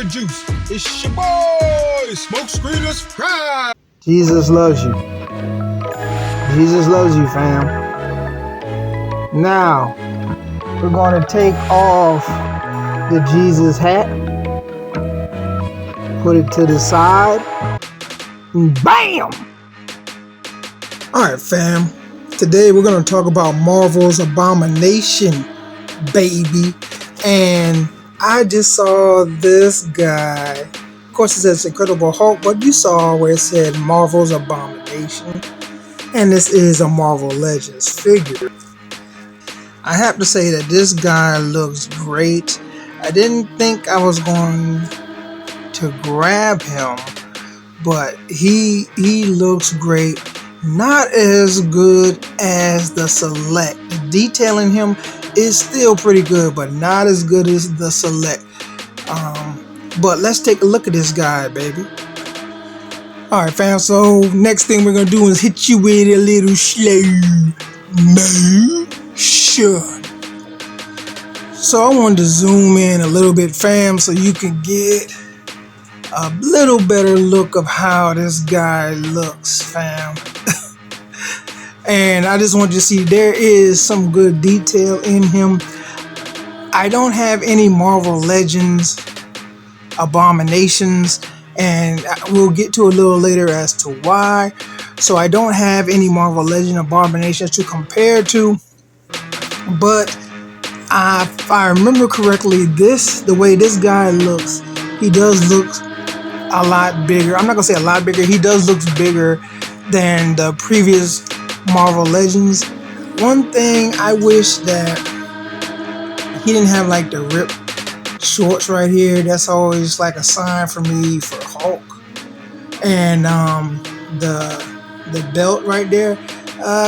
juice. It's your boy, Smoke Screenless Fry. Jesus loves you. Jesus loves you, fam. Now, we're going to take off the Jesus hat, put it to the side, and BAM! Alright, fam. Today we're going to talk about Marvel's Abomination, baby. And I just saw this guy. Of course, it says Incredible Hulk, but you saw where it said Marvel's Abomination. And this is a Marvel Legends figure. I have to say that this guy looks great. I didn't think I was going to grab him, but he looks great. Not as good as the Select. The detail in him is still pretty good, but not as good as the Select. But let's take a look at this guy, baby. Alright, fam, so next thing we're going to do is hit you with a little slow motion. So I wanted to zoom in a little bit, fam, so you can get a little better look of how this guy looks, fam. And I just want you to see there is some good detail in him. I don't have any Marvel Legends Abominations, and we'll get to a little later as to why. So I don't have any Marvel Legend Abominations to compare to, but if I remember correctly, the way this guy looks, he does look a lot bigger. I'm not gonna say a lot bigger. He does look bigger than the previous Marvel Legends. One thing I wish that he didn't have like the ripped shorts right here. That's always like a sign for me for Hulk. And the belt right there,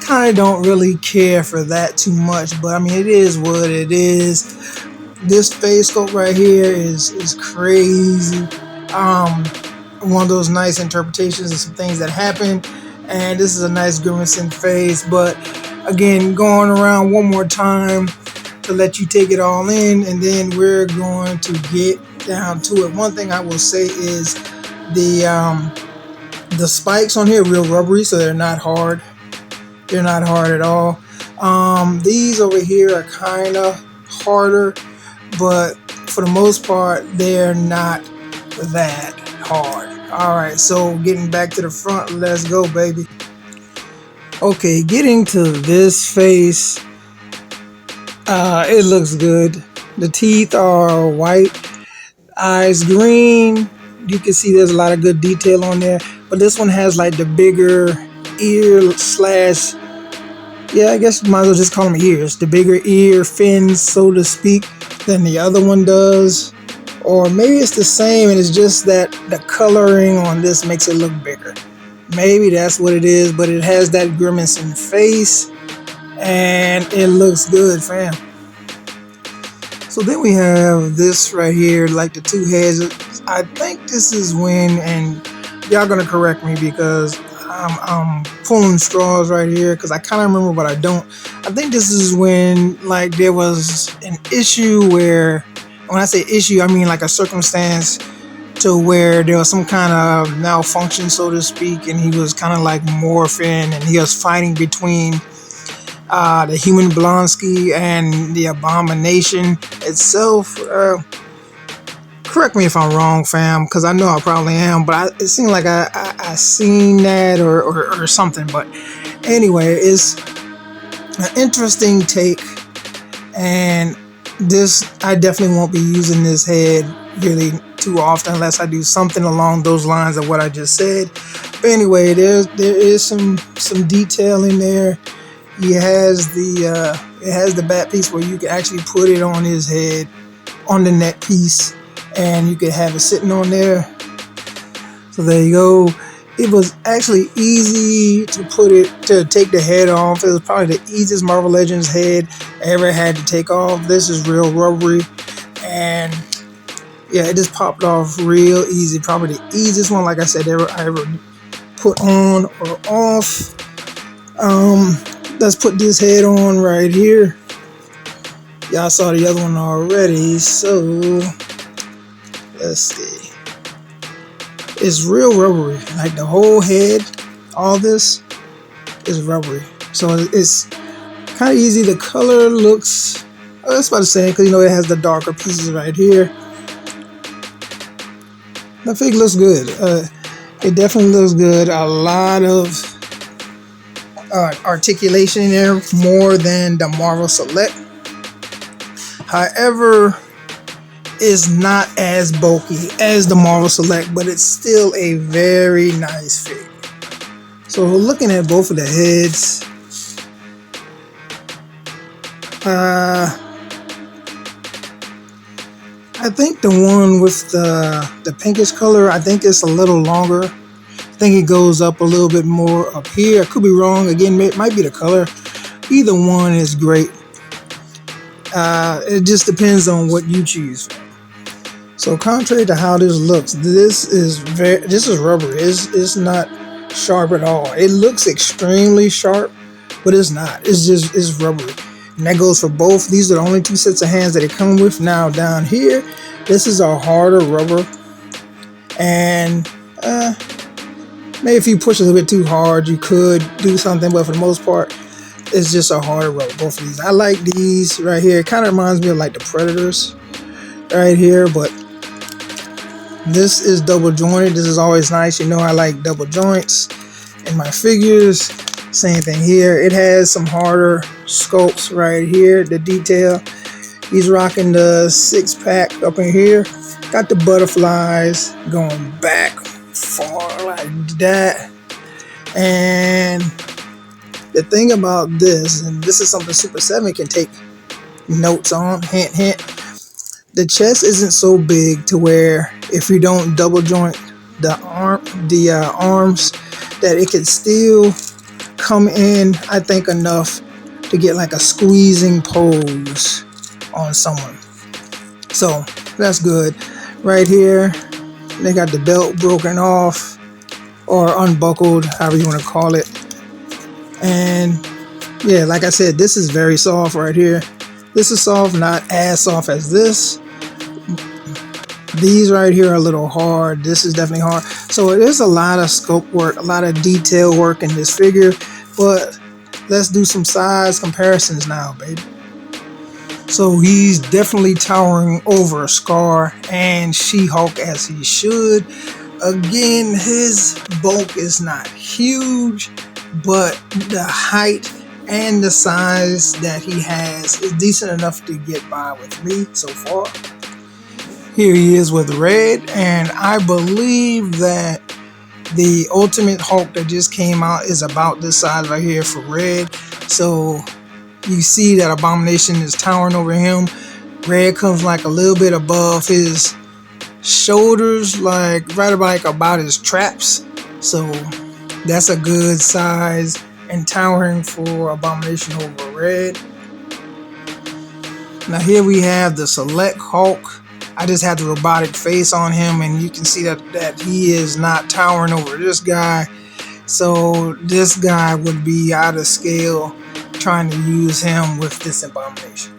kind of don't really care for that too much, but I mean, it is what it is. This face sculpt right here is crazy. One of those nice interpretations of some things that happen, and this is a nice grimacing face. But again, going around one more time to let you take it all in, and then we're going to get down to it. One thing I will say is the spikes on here are real rubbery, so they're not hard. They're not hard at all. These over here are kind of harder, but for the most part, they're not that hard. Alright, so getting back to the front, let's go, baby. Okay, getting to this face, it looks good. The teeth are white, eyes green. You can see there's a lot of good detail on there, but this one has like the bigger ear slash, yeah, I guess you might as well just call them ears. The bigger ear fins, so to speak, than the other one does. Or maybe it's the same and it's just that the coloring on this makes it look bigger. Maybe that's what it is, but it has that grimacing face and it looks good, fam. So then we have this right here, like the two heads. I think this is when, and y'all gonna correct me because I'm pulling straws right here because I kind of remember, but I don't. I think this is when like there was an issue where, when I say issue, I mean like a circumstance to where there was some kind of malfunction, so to speak, and he was kind of like morphing, and he was fighting between the human Blonsky and the Abomination itself. Correct me if I'm wrong, fam, because I know I probably am, but it seemed like I seen that or something. But anyway, it's an interesting take, and this, I definitely won't be using this head really too often unless I do something along those lines of what I just said. But anyway, there is some detail in there. He has the back piece where you can actually put it on his head, on the neck piece, and you could have it sitting on there. So there you go. It was actually easy to take the head off. It was probably the easiest Marvel Legends head I ever had to take off. This is real rubbery, and yeah, it just popped off real easy. Probably the easiest one, like I said, I ever put on or off. Let's put this head on right here. Y'all saw the other one already, so Let's see. It's real rubbery. Like the whole head, all this is rubbery. So it's kind of easy. The color looks, that's about the same, because you know it has the darker pieces right here. The fig looks good. It definitely looks good. A lot of articulation in there, more than the Marvel Select. However, it's not as bulky as the Marvel Select, but it's still a very nice fig. So looking at both of the heads, I think the one with the pinkish color, I think it's a little longer. I think it goes up a little bit more up here. I could be wrong. Again, it might be the color. Either one is great. It just depends on what you choose. So contrary to how this looks, this is rubber. It's not sharp at all. It looks extremely sharp, but it's not. It's rubbery. And that goes for both. These are the only two sets of hands that it comes with. Now down here, this is a harder rubber, and maybe if you push a little bit too hard, you could do something, but for the most part, it's just a harder rubber. Both of these, I like these right here. It kind of reminds me of like the Predators right here, but this is double jointed. This is always nice. You know I like double joints in my figures. Same thing here. It has some harder sculpts right here. The detail. He's rocking the 6-pack up in here. Got the butterflies going back far like that. And the thing about this, and this is something Super 7 can take notes on, hint, hint. The chest isn't so big to where if you don't double joint the arms, that it can still come in, I think, enough to get like a squeezing pose on someone. So that's good. Right here, they got the belt broken off or unbuckled, however you want to call it. And yeah, like I said, this is very soft right here. This is soft, not as soft as this. These right here are a little hard. This is definitely hard. So it is a lot of scope work, a lot of detail work in this figure. But let's do some size comparisons now, baby. So he's definitely towering over Scar and She-Hulk, as he should. Again, his bulk is not huge, but the height and the size that he has is decent enough to get by with me so far. Here he is with Red, and I believe that the Ultimate Hulk that just came out is about this size right here for Red. So you see that Abomination is towering over him. Red comes like a little bit above his shoulders, like right about his traps. So that's a good size and towering for Abomination over Red. Now here we have the Select Hulk. I just had the robotic face on him, and you can see that he is not towering over this guy. So this guy would be out of scale trying to use him with this Abomination.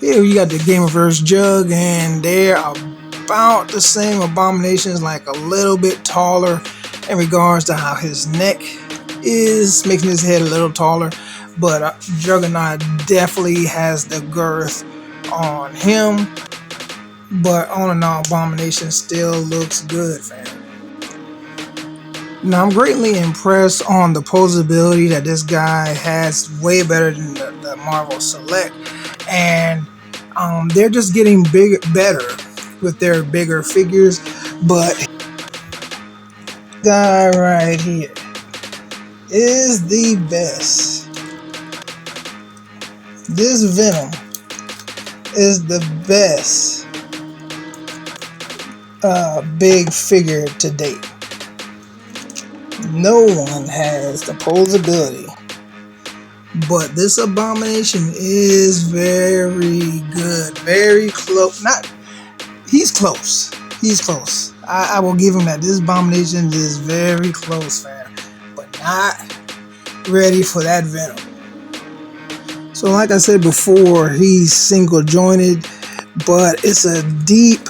Here you got the Gamerverse Jug, and they're about the same. Abominations like a little bit taller in regards to how his neck is, making his head a little taller. But Juggernaut definitely has the girth on him. But all in all, Abomination still looks good, fam. Now, I'm greatly impressed on the posability that this guy has, way better than the Marvel Select. And they're just getting better with their bigger figures. But guy right here is the best. This Venom is the best big figure to date. No one has the posability, but this Abomination is very good, very close. He's close. I will give him that. This Abomination is very close, fam, but not ready for that Venom. So like I said before, he's single jointed, but it's a deep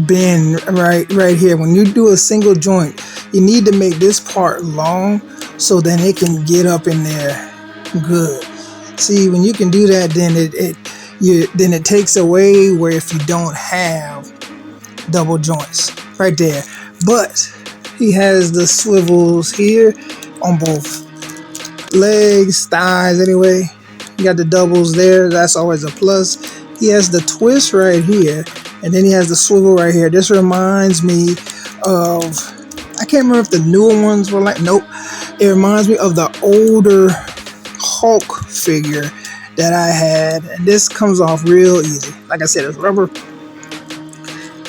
bend right here. When you do a single joint, you need to make this part long so then it can get up in there good. See, when you can do that, then it takes away where if you don't have double joints right there. But he has the swivels here on both legs, thighs anyway. You got the doubles there, that's always a plus. He has the twist right here, and then he has the swivel right here. This reminds me of, I can't remember if the newer ones were like, nope. It reminds me of the older Hulk figure that I had, and this comes off real easy. Like I said, it's rubber.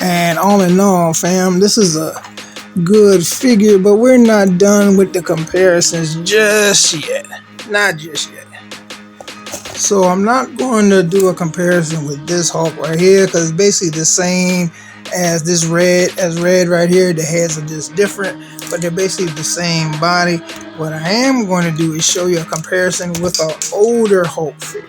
And all in all, fam, this is a good figure, but we're not done with the comparisons just yet. Not just yet. So I'm not going to do a comparison with this Hulk right here because it's basically the same as this red right here. The heads are just different, but they're basically the same body. What I am going to do is show you a comparison with an older Hulk figure.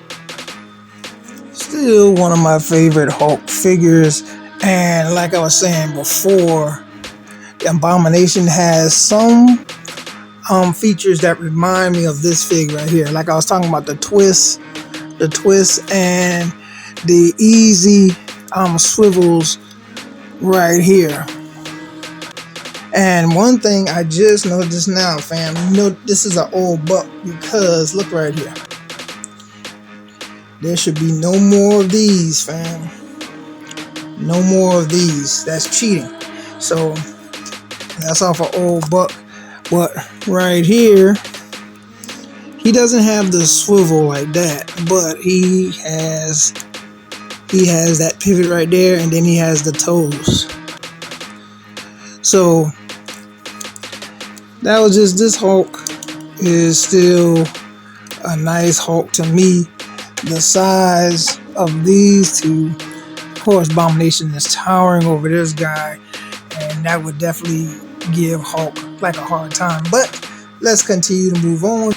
Still one of my favorite Hulk figures, and like I was saying before, the Abomination has some features that remind me of this fig right here. Like I was talking about the twist and the easy swivels right here. And one thing I just noticed now, fam, you know this is an old buck because look right here. There should be no more of these, fam. No more of these. That's cheating. So that's off an old buck. But right here, he doesn't have the swivel like that, but he has that pivot right there, and then he has the toes. So that was just, this Hulk is still a nice Hulk to me. The size of these two, of course, Abomination is towering over this guy, and that would definitely give Hulk like a hard time. But let's continue to move on.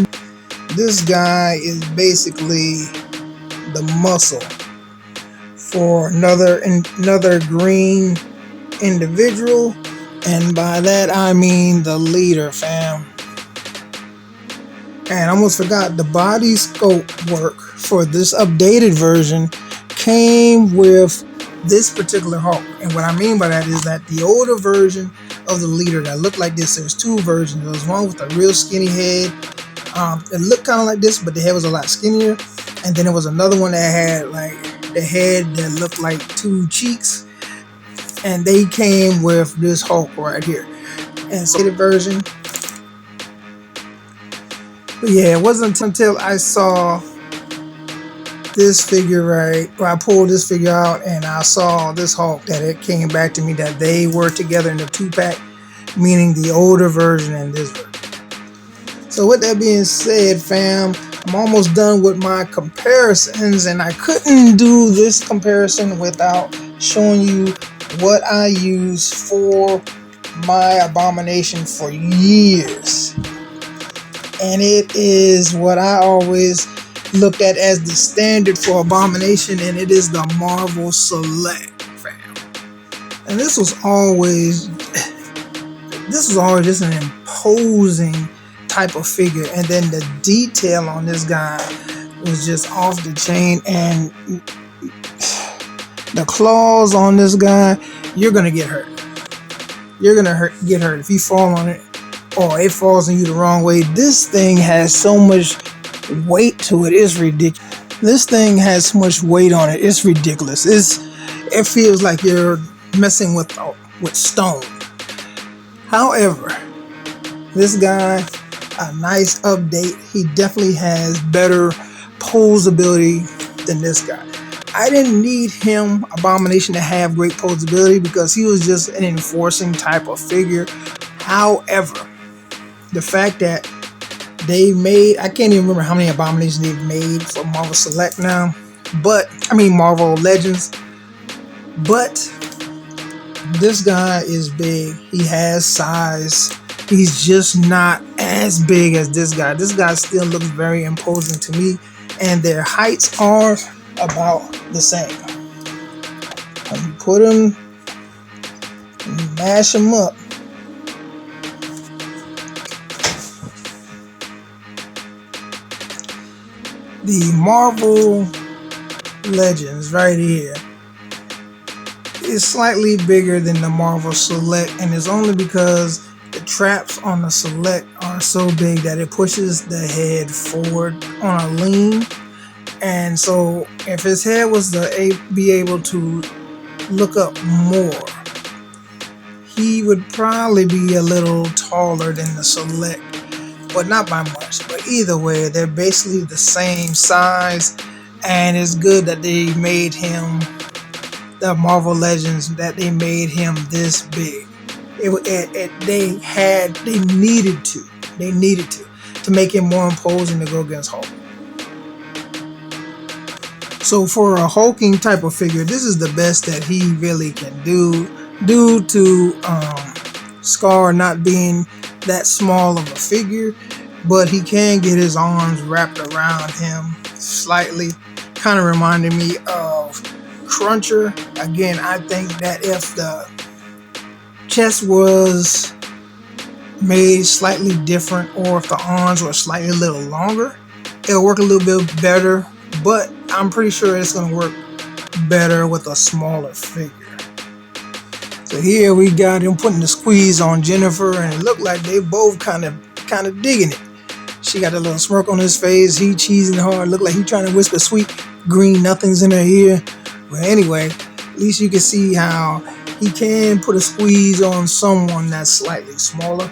This guy is basically the muscle for another green individual, and by that I mean the leader, fam. And I almost forgot, the body sculpt work for this updated version came with this particular Hulk. And what I mean by that is that the older version of the leader that looked like this, there's two versions. There was one with a real skinny head. It looked kind of like this, but the head was a lot skinnier. And then there was another one that had like the head that looked like two cheeks. And they came with this Hulk right here. And so the version. But yeah, it wasn't until I saw this figure I pulled this figure out and I saw this Hulk that it came back to me that they were together in the 2-pack, meaning the older version and this version. So with that being said, fam, I'm almost done with my comparisons, and I couldn't do this comparison without showing you what I use for my Abomination for years. And it is what I always looked at as the standard for Abomination, and it is the Marvel Select, fam. And this was always just an imposing type of figure, and then the detail on this guy was just off the chain, and the claws on this guy, you're gonna get hurt. You're gonna get hurt if you fall on it, or it falls on you the wrong way. This thing has so much weight to it, it's ridiculous. This thing has so much weight on it, it's ridiculous. It feels like you're messing with stone. However, this guy, a nice update. He definitely has better posability than this guy. I didn't need him, Abomination, to have great posability because he was just an enforcing type of figure. However, the fact that they made, I can't even remember how many Abominations they've made for Marvel Select now, but I mean Marvel Legends. But this guy is big. He has size. He's just not as big as this guy. This guy still looks very imposing to me, and their heights are about the same. When you put them smash him up. The Marvel Legends right here is slightly bigger than the Marvel Select, and it's only because the traps on the Select are so big that it pushes the head forward on a lean. And so if his head was to be able to look up more, he would probably be a little taller than the Select, but not by much. But either way, they're basically the same size, and it's good that they made him, the Marvel Legends, that they made him this big. They needed to make him more imposing to go against Hulk. So for a hulking type of figure, this is the best that he really can do, due to Scar not being that small of a figure, but he can get his arms wrapped around him slightly, kind of reminding me of Cruncher. Again, I think that if the chest was made slightly different, or if the arms were slightly a little longer, it'll work a little bit better, but I'm pretty sure it's going to work better with a smaller figure. So here we got him putting the squeeze on Jennifer, and it looked like they both kind of digging it. She got a little smirk on his face, he cheesing hard, looked like he trying to whisper sweet green nothings in her ear. But anyway, at least you can see how he can put a squeeze on someone that's slightly smaller,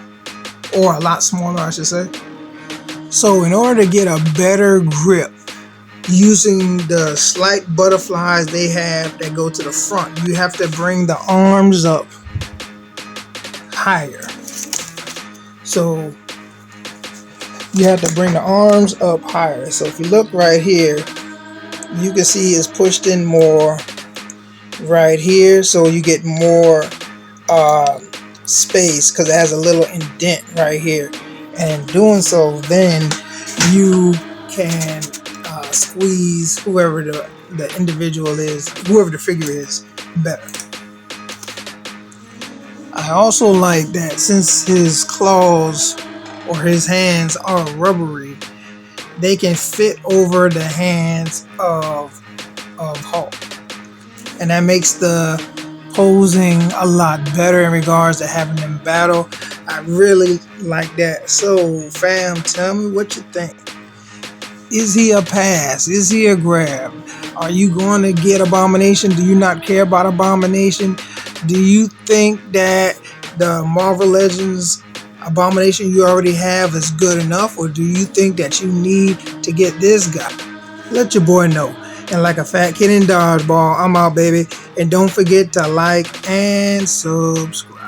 or a lot smaller, I should say. So in order to get a better grip, using the slight butterflies they have that go to the front, you have to bring the arms up higher. So you have to bring the arms up higher. So if you look right here, you can see it's pushed in more right here, so you get more space because it has a little indent right here, and in doing so, then you can squeeze whoever the individual is, whoever the figure is, better. I also like that since his claws or his hands are rubbery, they can fit over the hands of Hulk, and that makes the posing a lot better in regards to having them battle. I really like that. So fam, tell me what you think. Is he a pass? Is he a grab? Are you going to get Abomination? Do you not care about Abomination? Do you think that the Marvel Legends Abomination you already have is good enough, or do you think that you need to get this guy? Let your boy know. And like a fat kid in dodgeball, I'm out, baby. And don't forget to like and subscribe.